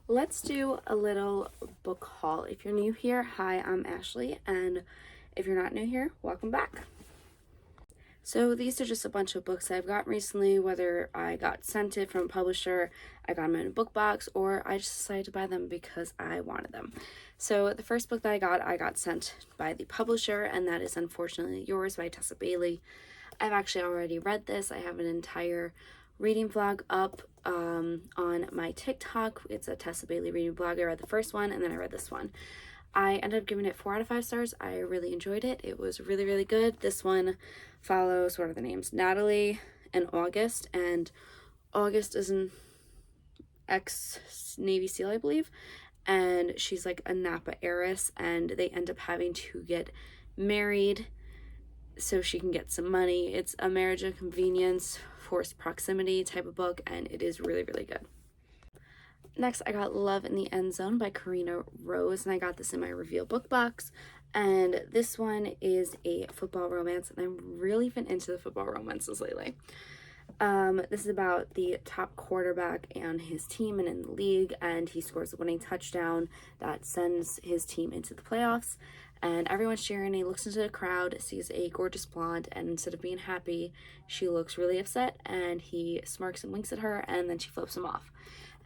Let's do a little book haul. If you're new here, hi, I'm Ashley, and if you're not new here, welcome back. So these are just a bunch of books I've got recently, whether I got sent it from a publisher, I got them in a book box, or I just decided to buy them because I wanted them. So the first book that I got sent by the publisher, and that is Unfortunately Yours by Tessa Bailey. I've actually already read this. I have an entire reading vlog up on my TikTok. It's a Tessa Bailey reading vlog. I read the first one and then I read this one. I ended up giving it 4 out of 5 stars. I really enjoyed it. It was really, really good. This one follows, what are the names? Natalie and August. And August is an ex-Navy SEAL, I believe. And she's like a Napa heiress, and they end up having to get married so she can get some money. It's a marriage of convenience, forced proximity type of book, and it is really, really good. Next, I got Love in the End Zone by Karina Rose, and I got this in my reveal book box. And this one is a football romance, and I've really been into the football romances lately. This is about the top quarterback and his team and in the league, and he scores a winning touchdown that sends his team into the playoffs. And everyone's cheering. He looks into the crowd, sees a gorgeous blonde, and instead of being happy, she looks really upset, and he smirks and winks at her, and then she flips him off.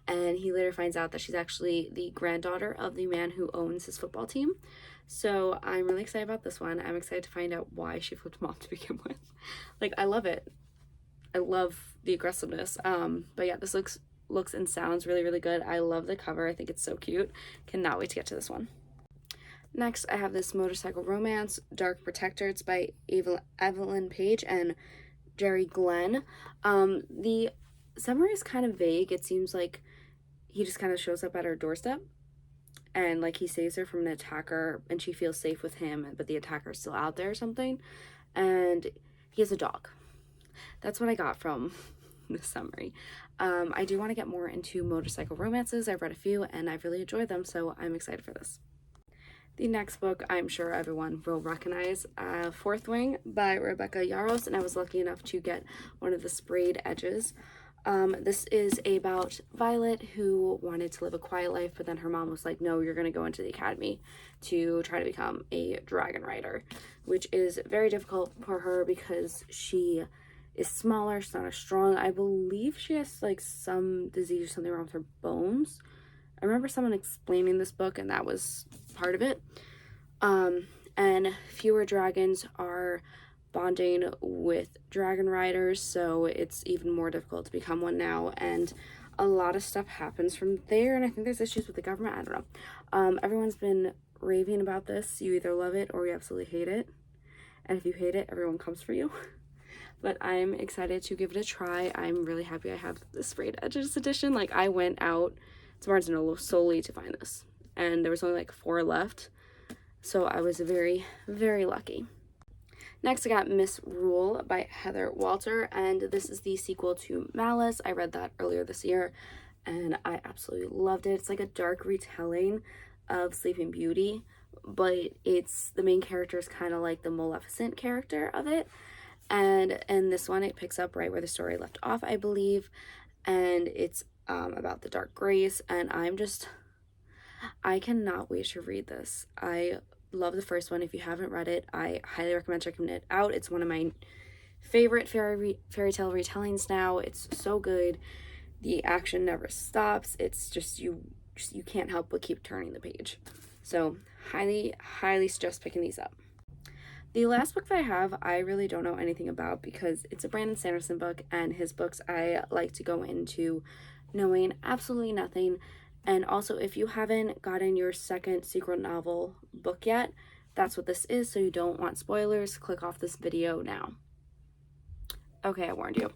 And he later finds out that she's actually the granddaughter of the man who owns his football team. So I'm really excited about this one. I'm excited to find out why she flipped him off to begin with. Like, I love it. I love the aggressiveness. But yeah, this looks and sounds really, really good. I love the cover. I think it's so cute. Cannot wait to get to this one. Next, I have this motorcycle romance, Dark Protector. It's by Evelyn Page and Jerry Glenn. The summary is kind of vague. It seems like he just kind of shows up at her doorstep and like he saves her from an attacker and she feels safe with him, but the attacker is still out there or something. And he has a dog. That's what I got from the summary. I do want to get more into motorcycle romances. I've read a few and I've really enjoyed them, so I'm excited for this. The next book I'm sure everyone will recognize, Fourth Wing by Rebecca Yarros, and I was lucky enough to get one of the sprayed edges. This is about Violet, who wanted to live a quiet life, but then her mom was like, no, you're going to go into the academy to try to become a dragon rider, which is very difficult for her because she is smaller, she's not as strong. I believe she has like some disease or something wrong with her bones. I remember someone explaining this book and that was part of it. And fewer dragons are bonding with dragon riders, so it's even more difficult to become one now, and a lot of stuff happens from there, and I think there's issues with the government. I don't know. Everyone's been raving about this. You either love it or you absolutely hate it, and if you hate it, everyone comes for you. But I'm excited to give it a try. I'm really happy I have the sprayed edges edition. Like, I went out to Barnes & Noble solely to find this, and there was only like 4 left, so I was very, very lucky. Next, I got Misrule by Heather Walter, and this is the sequel to Malice. I read that earlier this year, and I absolutely loved it. It's like a dark retelling of Sleeping Beauty, but the main character is kind of like the Maleficent character of it. And in this one, it picks up right where the story left off, I believe, and it's about the Dark Grace, and I cannot wait to read this. I love the first one. If you haven't read it, I highly recommend checking it out. It's one of my favorite fairy tale retellings now. It's so good. The action never stops. It's just you can't help but keep turning the page. So highly suggest picking these up. The last book that I have, I really don't know anything about because it's a Brandon Sanderson book, and his books I like to go into knowing absolutely nothing. And also, if you haven't gotten your second secret novel book yet, that's what this is, so you don't want spoilers, click off this video now. Okay, I warned you.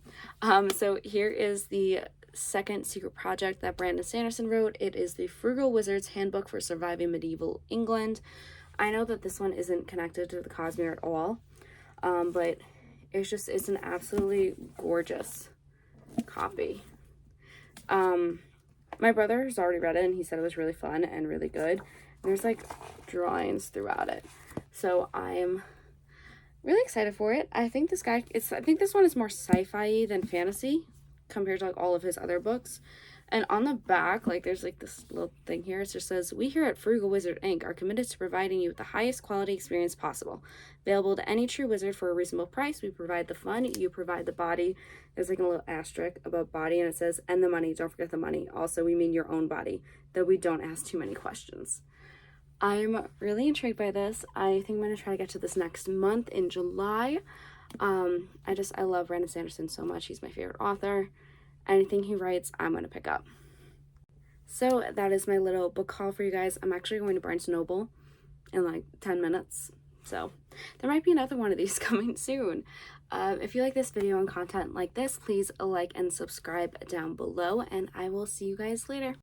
So here is the second secret project that Brandon Sanderson wrote. It is the Frugal Wizard's Handbook for Surviving Medieval England. I know that this one isn't connected to the Cosmere at all, but it's an absolutely gorgeous copy. My brother has already read it and he said it was really fun and really good. And there's like drawings throughout it. So I'm really excited for it. I think this one is more sci-fi than fantasy compared to like all of his other books. And on the back, like, there's like this little thing here. It just says, "We here at Frugal Wizard Inc. are committed to providing you with the highest quality experience possible. Available to any true wizard for a reasonable price. We provide the fun, you provide the body." There's like a little asterisk above body, and it says, "And the money. Don't forget the money. Also, we mean your own body, though we don't ask too many questions." I'm really intrigued by this. I think I'm going to try to get to this next month in July. I love Brandon Sanderson so much. He's my favorite author. Anything he writes, I'm going to pick up. So that is my little book haul for you guys. I'm actually going to Barnes & Noble in like 10 minutes. So there might be another one of these coming soon. If you like this video and content like this, please like and subscribe down below, and I will see you guys later.